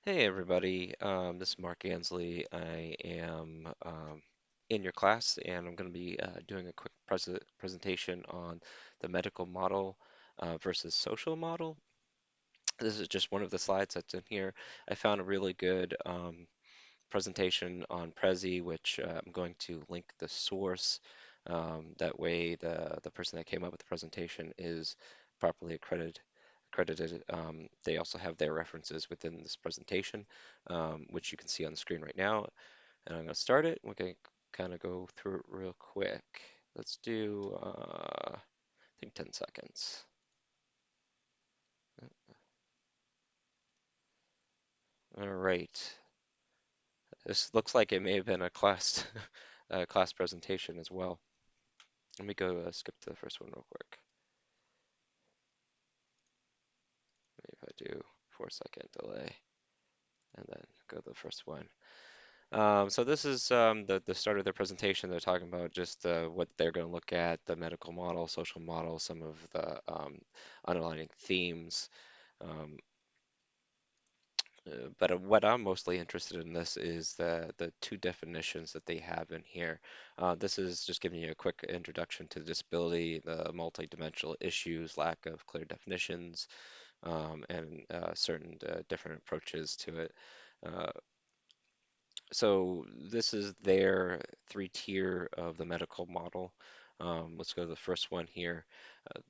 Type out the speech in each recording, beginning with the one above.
Hey everybody, this is Mark Ansley. I am in your class and I'm going to be doing a quick presentation on the medical model versus social model. This is just one of the slides that's in here. I found a really good presentation on Prezi, which I'm going to link the source. That way the person that came up with the presentation is properly accredited. They also have their references within this presentation, which you can see on the screen right now. And I'm going to start it. We're going to kind of go through it real quick. Let's do, I think 10 seconds. All right. This looks like it may have been a class a class presentation as well. Let me go skip to the first one real quick. Maybe if I do 4-second delay and then go to the first one. So this is the start of their presentation. They're talking about just what they're going to look at, the medical model, social model, some of the underlying themes. Um, but what I'm mostly interested in this is the two definitions that they have in here. This is just giving you a quick introduction to disability, the multidimensional issues, lack of clear definitions, and certain different approaches to it. Uh, so this is their three-tier of the medical model. Let's go to the first one here. Uh,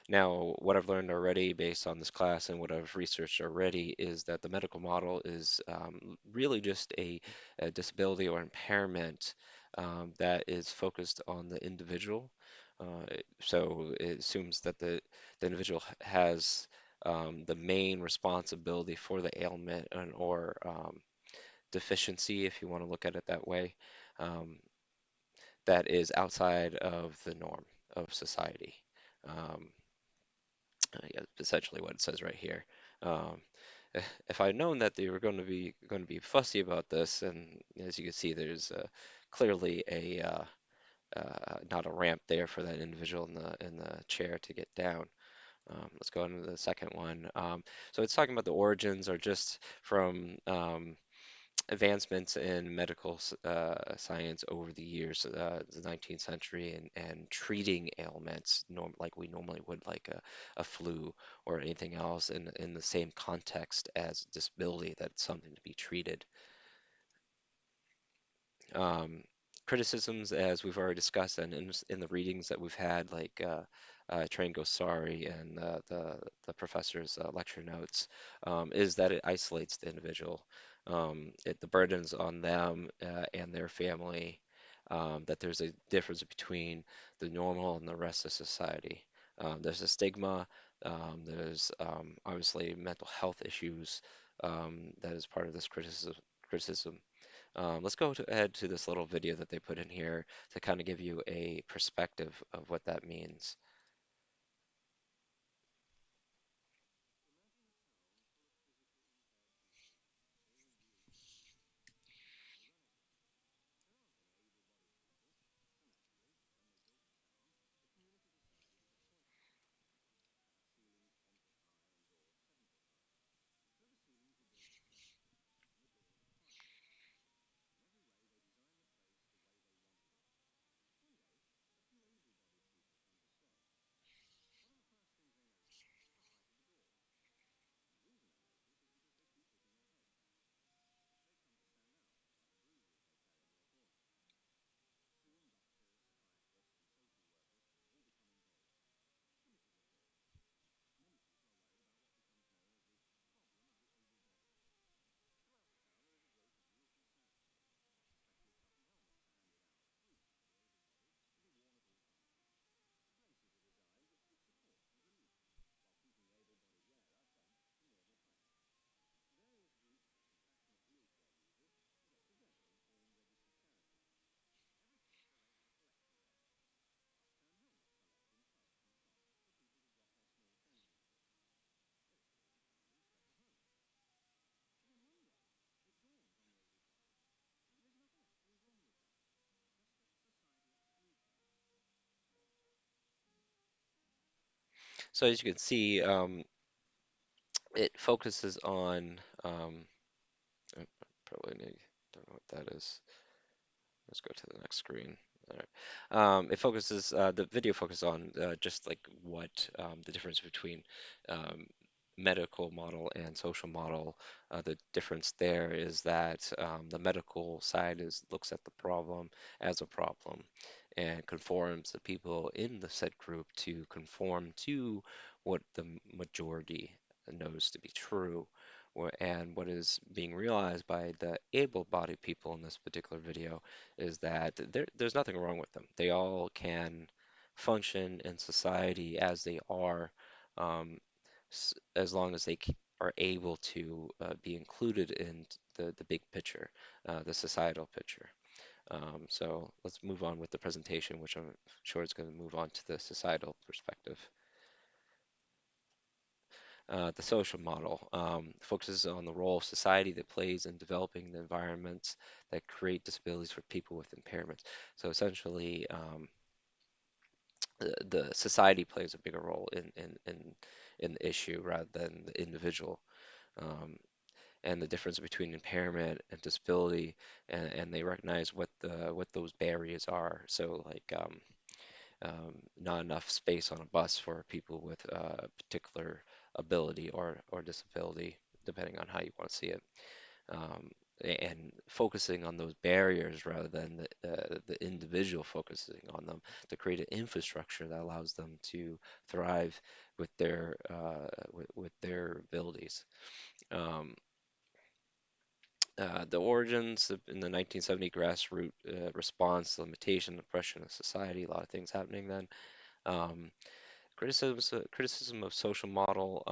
Now, what I've learned already based on this class and what I've researched already is that the medical model is really just a disability or impairment that is focused on the individual. So it assumes that the individual has the main responsibility for the ailment or deficiency, if you want to look at it that way, um, that is outside of the norm of society. Um, yeah, essentially what it says right here. Um, if I'd known that they were going to be fussy about this, and as you can see, there's clearly not a ramp there for that individual in the chair to get down. Let's go on to the second one. So it's talking about the origins or just from advancements in medical science over the years, the 19th century, and treating ailments like we normally would, like a flu or anything else, in the same context as disability, that's something to be treated. Um, Criticisms, as we've already discussed, and in the readings that we've had, like Train Gosari and the professor's lecture notes, is that it isolates the individual. The burdens on them and their family, that there's a difference between the normal and the rest of society. There's a stigma, there's obviously mental health issues that is part of this criticism. Let's go ahead to this little video that they put in here to kind of give you a perspective of what that means. So as you can see, it focuses on really need, don't know what that is. Let's go to the next screen. All right. The video focuses on just like what the difference between um, medical model and social model. The difference there is that the medical side looks at the problem as a problem and conforms the people in the said group to conform to what the majority knows to be true. And what is being realized by the able-bodied people in this particular video is that there's nothing wrong with them. They all can function in society as they are, um, as long as are able to be included in the big picture, the societal picture. So let's move on with the presentation, which I'm sure is going to move on to the societal perspective. The social model focuses on the role of society that plays in developing the environments that create disabilities for people with impairments. So essentially, the society plays a bigger role in the issue rather than the individual. Um, and the difference between impairment and disability, and they recognize what those barriers are. So like not enough space on a bus for people with a particular ability or disability, depending on how you want to see it. Um, and focusing on those barriers rather than the individual focusing on them to create an infrastructure that allows them to thrive with their abilities. Um, the origins in the 1970 grassroots response, limitation, oppression of society, a lot of things happening then. Um, criticism of social model.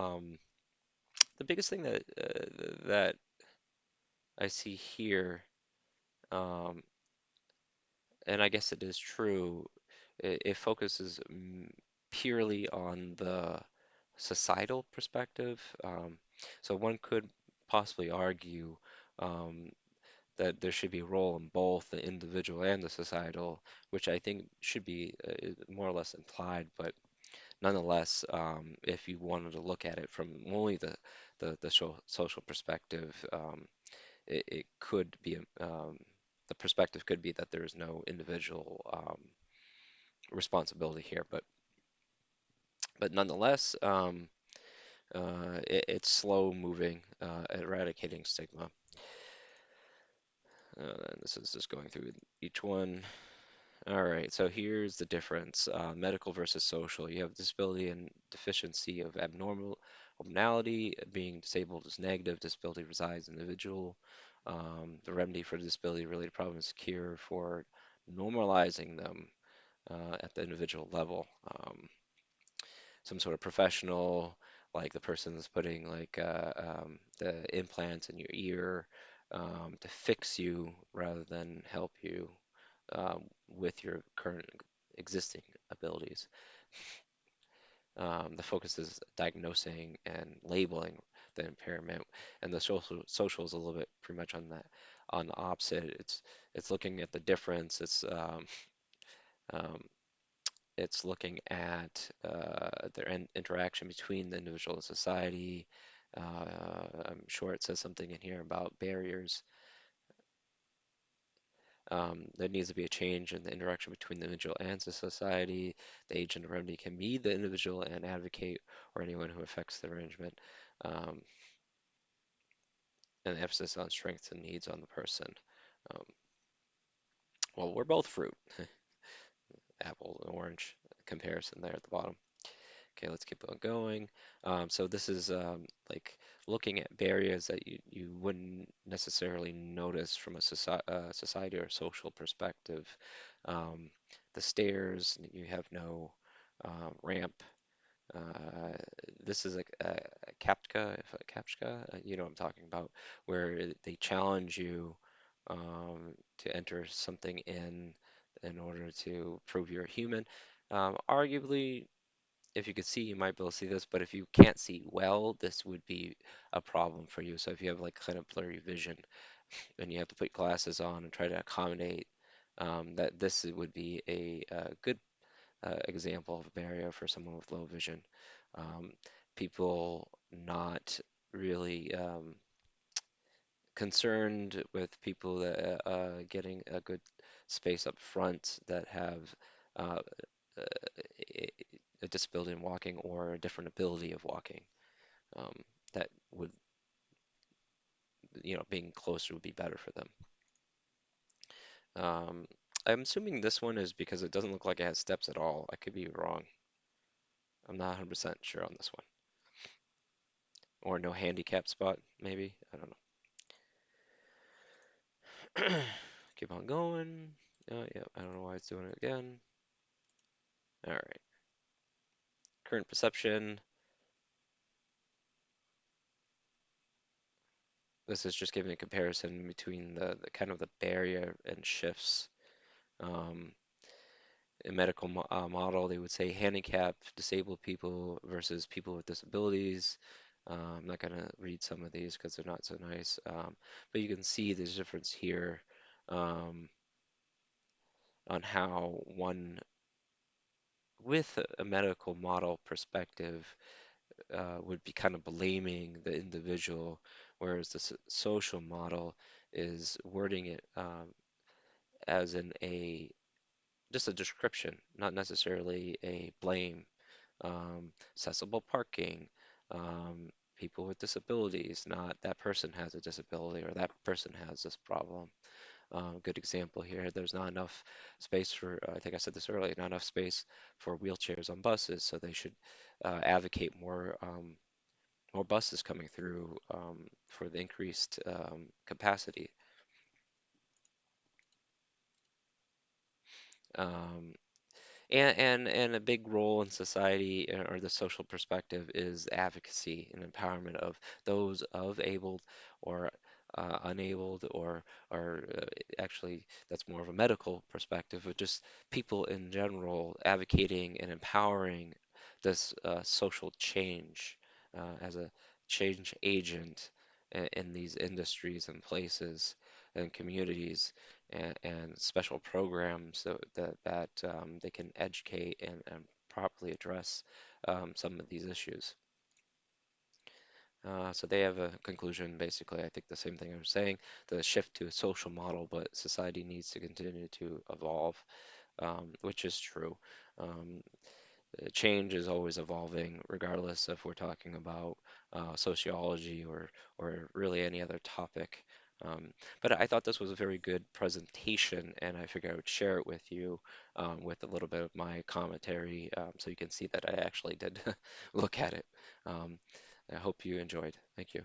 The biggest thing that I see here, um, and I guess it is true, it focuses purely on the societal perspective. So one could possibly argue um, that there should be a role in both the individual and the societal, which I think should be more or less implied, but nonetheless, if you wanted to look at it from only the social perspective, it could be the perspective could be that there is no individual responsibility here, but nonetheless, it's slow moving, eradicating stigma. And this is just going through each one. All right, so here's the difference, medical versus social. You have disability and deficiency of abnormality. Being disabled is negative. Disability resides in the individual. The remedy for disability-related problems is cure for normalizing them at the individual level. Some sort of professional, like the person that's putting like the implants in your ear to fix you rather than help you with your current existing abilities. The focus is diagnosing and labeling the impairment, and the social is a little bit pretty much on the opposite. It's looking at the difference. Um, it's looking at their interaction between the individual and society. I'm sure it says something in here about barriers. There needs to be a change in the interaction between the individual and the society. The agent of remedy can be the individual and advocate or anyone who affects the arrangement. Um, and emphasis on strengths and needs on the person. Um, well, we're both fruit. Apple and orange comparison there at the bottom. Okay, let's keep on going. So this is like looking at barriers that you wouldn't necessarily notice from a society or social perspective. Um, the stairs, you have no ramp. Uh, this is a CAPTCHA, if a CAPTCHA, you know what I'm talking about, where they challenge you to enter something in order to prove you're a human. Arguably, if you could see, you might be able to see this, but if you can't see well, this would be a problem for you. So if you have like kind of blurry vision and you have to put glasses on and try to accommodate, that this would be a good example of a barrier for someone with low vision. Um, People not really concerned with people that getting a good space up front that have uh, a a disability in walking or a different ability of walking. Um, that would, being closer would be better for them. Um, I'm assuming this one is because it doesn't look like it has steps at all. I could be wrong. I'm not 100% sure on this one. Or no handicap spot, maybe. I don't know. Keep on going. Yeah, I don't know why it's doing it again. All right. Current perception. This is just giving a comparison between the kind of the barrier and shifts. Um, in medical model, they would say handicapped, disabled people versus people with disabilities. I'm not going to read some of these because they're not so nice, but you can see there's a difference here um, on how one with a medical model perspective would be kind of blaming the individual, whereas the social model is wording it as in a just a description, not necessarily a blame. Accessible parking, people with disabilities, not that person has a disability or that person has this problem. Good example here, there's not enough space for, I think I said this earlier, not enough space for wheelchairs on buses, so they should advocate more buses coming through for the increased capacity. Um, and a big role in society or the social perspective is advocacy and empowerment of those of abled or unabled or actually that's more of a medical perspective, but just people in general advocating and empowering this social change as a change agent in these industries and places and communities and special programs that they can educate and properly address some of these issues. So they have a conclusion, basically, I think the same thing I'm saying, the shift to a social model, but society needs to continue to evolve, which is true. Um, Change is always evolving, regardless if we're talking about sociology or really any other topic. But I thought this was a very good presentation, and I figured I would share it with you with a little bit of my commentary, so you can see that I actually did look at it. Um, I hope you enjoyed. Thank you.